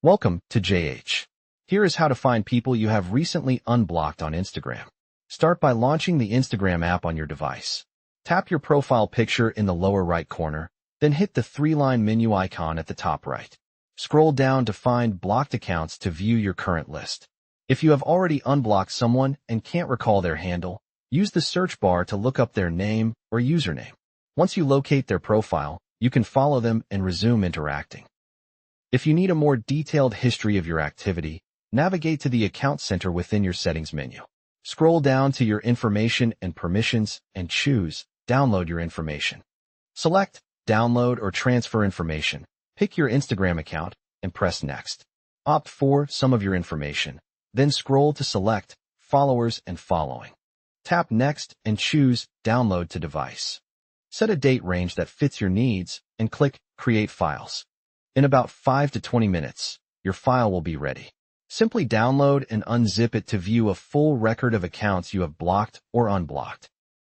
Welcome to JH. Here is how to find people you have recently unblocked on Instagram. Start by launching the Instagram app on your device. Tap your profile picture in the lower right corner, then hit the three-line menu icon at the top right. Scroll down to find blocked accounts to view your current list. If you have already unblocked someone and can't recall their handle, use the search bar to look up their name or username. Once you locate their profile, you can follow them and resume interacting. If you need a more detailed history of your activity, navigate to the Account Center within your Settings menu. Scroll down to your Information and Permissions and choose Download your information. Select Download or Transfer Information. Pick your Instagram account and press Next. Opt for Some of your information. Then scroll to select Followers and Following. Tap Next and choose Download to Device. Set a date range that fits your needs and click Create Files. In about 5 to 20 minutes, your file will be ready. Simply download and unzip it to view a full record of accounts you have blocked or unblocked.